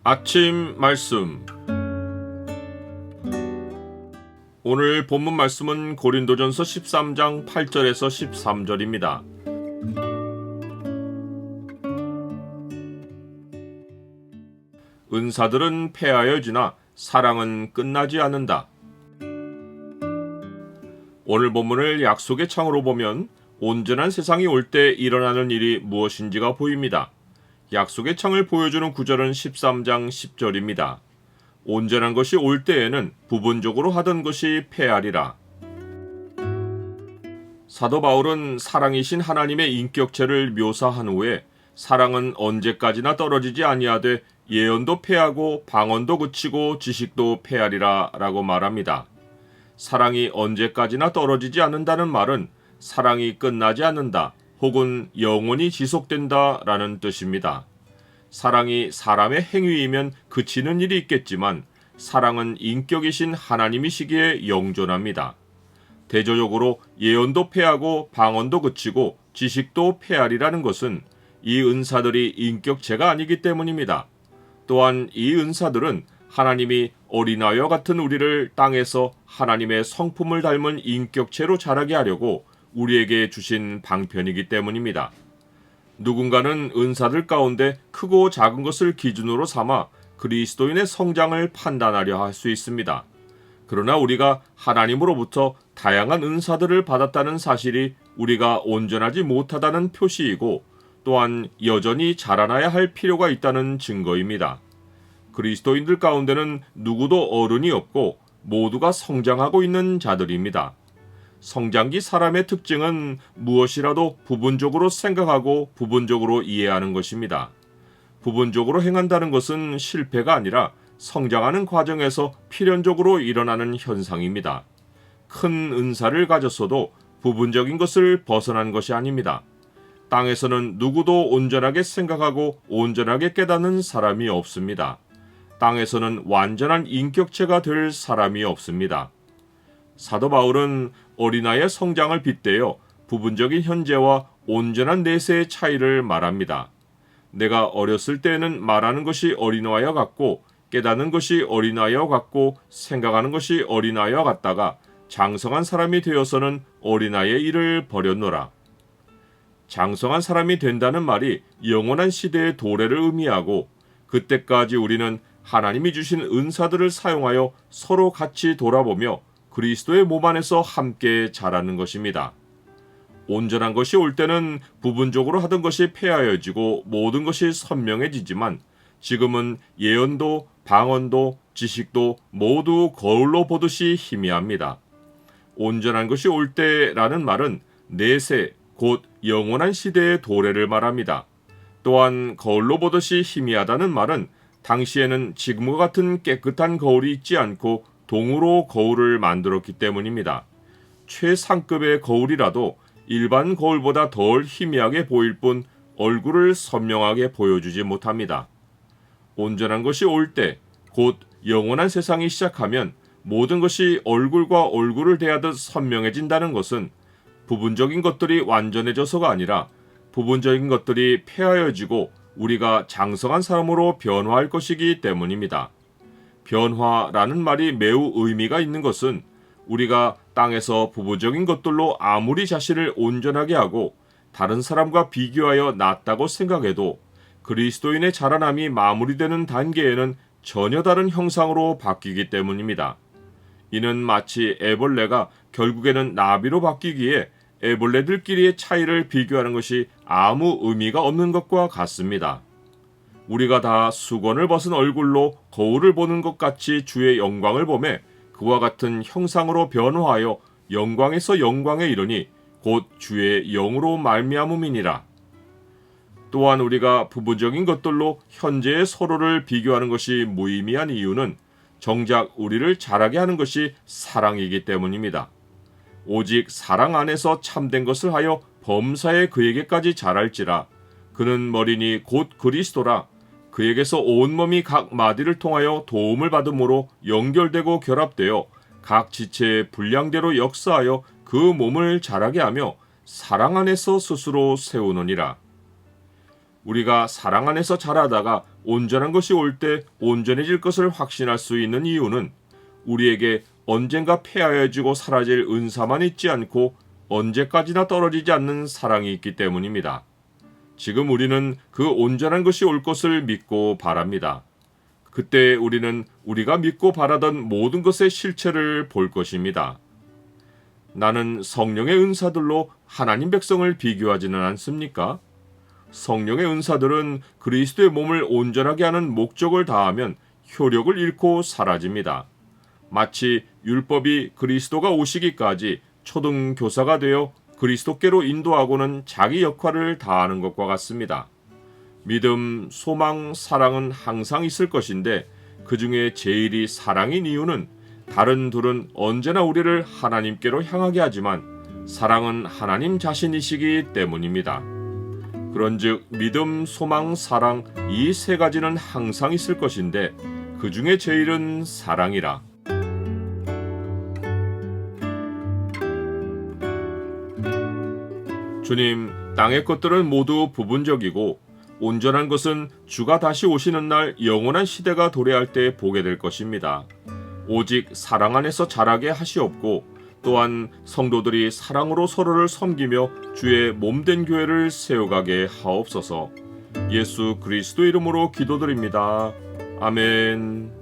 아침 말씀. 오늘 본문 말씀은 고린도전서 13장 8절에서 13절입니다. 은사들은 패하여지나 사랑은 끝나지 않는다. 오늘 본문을 약속의 창으로 보면 온전한 세상이 올 때 일어나는 일이 무엇인지가 보입니다. 약속의 창을 보여주는 구절은 13장 10절입니다. 온전한 것이 올 때에는 부분적으로 하던 것이 패하리라. 사도 바울은 사랑이신 하나님의 인격체를 묘사한 후에 사랑은 언제까지나 떨어지지 아니하되 예언도 패하고 방언도 그치고 지식도 패하리라 라고 말합니다. 사랑이 언제까지나 떨어지지 않는다는 말은 사랑이 끝나지 않는다 혹은 영원히 지속된다 라는 뜻입니다. 사랑이 사람의 행위이면 그치는 일이 있겠지만 사랑은 인격이신 하나님이시기에 영존합니다. 대조적으로 예언도 패하고 방언도 그치고 지식도 패하리라는 것은 이 은사들이 인격체가 아니기 때문입니다. 또한 이 은사들은 하나님이 어린아이와 같은 우리를 땅에서 하나님의 성품을 닮은 인격체로 자라게 하려고 우리에게 주신 방편이기 때문입니다. 누군가는 은사들 가운데 크고 작은 것을 기준으로 삼아 그리스도인의 성장을 판단하려 할 수 있습니다. 그러나 우리가 하나님으로부터 다양한 은사들을 받았다는 사실이 우리가 온전하지 못하다는 표시이고 또한 여전히 자라나야 할 필요가 있다는 증거입니다. 그리스도인들 가운데는 누구도 어른이 없고 모두가 성장하고 있는 자들입니다. 성장기 사람의 특징은 무엇이라도 부분적으로 생각하고 부분적으로 이해하는 것입니다. 부분적으로 행한다는 것은 실패가 아니라 성장하는 과정에서 필연적으로 일어나는 현상입니다. 큰 은사를 가졌어도 부분적인 것을 벗어난 것이 아닙니다. 땅에서는 누구도 온전하게 생각하고 온전하게 깨닫는 사람이 없습니다. 땅에서는 완전한 인격체가 될 사람이 없습니다. 사도 바울은 어린아이의 성장을 빗대어 부분적인 현재와 온전한 내세의 차이를 말합니다. 내가 어렸을 때에는 말하는 것이 어린아이와 같고 깨닫는 것이 어린아이와 같고 생각하는 것이 어린아이와 같다가 장성한 사람이 되어서는 어린아이의 일을 버렸노라. 장성한 사람이 된다는 말이 영원한 시대의 도래를 의미하고 그때까지 우리는 하나님이 주신 은사들을 사용하여 서로 같이 돌아보며 그리스도의 몸 안에서 함께 자라는 것입니다. 온전한 것이 올 때는 부분적으로 하던 것이 폐하여지고 모든 것이 선명해지지만 지금은 예언도 방언도 지식도 모두 거울로 보듯이 희미합니다. 온전한 것이 올 때라는 말은 내세 곧 영원한 시대의 도래를 말합니다. 또한 거울로 보듯이 희미하다는 말은 당시에는 지금과 같은 깨끗한 거울이 있지 않고 동으로 거울을 만들었기 때문입니다. 최상급의 거울이라도 일반 거울보다 덜 희미하게 보일 뿐 얼굴을 선명하게 보여주지 못합니다. 온전한 것이 올 때, 곧 영원한 세상이 시작하면 모든 것이 얼굴과 얼굴을 대하듯 선명해진다는 것은 부분적인 것들이 완전해져서가 아니라 부분적인 것들이 폐하여지고 우리가 장성한 사람으로 변화할 것이기 때문입니다. 변화라는 말이 매우 의미가 있는 것은 우리가 땅에서 부분적인 것들로 아무리 자신을 온전하게 하고 다른 사람과 비교하여 낫다고 생각해도 그리스도인의 자라남이 마무리되는 단계에는 전혀 다른 형상으로 바뀌기 때문입니다. 이는 마치 애벌레가 결국에는 나비로 바뀌기에 애벌레들끼리의 차이를 비교하는 것이 아무 의미가 없는 것과 같습니다. 우리가 다 수건을 벗은 얼굴로 거울을 보는 것 같이 주의 영광을 보매 그와 같은 형상으로 변화하여 영광에서 영광에 이르니 곧 주의 영으로 말미암음이니라. 또한 우리가 부분적인 것들로 현재의 서로를 비교하는 것이 무의미한 이유는 정작 우리를 자라게 하는 것이 사랑이기 때문입니다. 오직 사랑 안에서 참된 것을 하여 범사에 그에게까지 자랄지라. 그는 머리니 곧 그리스도라. 그에게서 온몸이 각 마디를 통하여 도움을 받음으로 연결되고 결합되어 각 지체의 분량대로 역사하여 그 몸을 자라게 하며 사랑 안에서 스스로 세우느니라. 우리가 사랑 안에서 자라다가 온전한 것이 올 때 온전해질 것을 확신할 수 있는 이유는 우리에게 언젠가 폐하여지고 사라질 은사만 있지 않고 언제까지나 떨어지지 않는 사랑이 있기 때문입니다. 지금 우리는 그 온전한 것이 올 것을 믿고 바랍니다. 그때 우리는 우리가 믿고 바라던 모든 것의 실체를 볼 것입니다. 나는 성령의 은사들로 하나님 백성을 비교하지는 않습니까? 성령의 은사들은 그리스도의 몸을 온전하게 하는 목적을 다하면 효력을 잃고 사라집니다. 마치 율법이 그리스도가 오시기까지 초등교사가 되어 그리스도께로 인도하고는 자기 역할을 다하는 것과 같습니다. 믿음, 소망, 사랑은 항상 있을 것인데 그 중에 제일이 사랑인 이유는 다른 둘은 언제나 우리를 하나님께로 향하게 하지만 사랑은 하나님 자신이시기 때문입니다. 그런즉 믿음, 소망, 사랑 이 세 가지는 항상 있을 것인데 그 중에 제일은 사랑이라. 주님, 땅의 것들은 모두 부분적이고 온전한 것은 주가 다시 오시는 날 영원한 시대가 도래할 때 보게 될 것입니다. 오직 사랑 안에서 자라게 하시옵고 또한 성도들이 사랑으로 서로를 섬기며 주의 몸된 교회를 세워가게 하옵소서. 예수 그리스도 이름으로 기도드립니다. 아멘.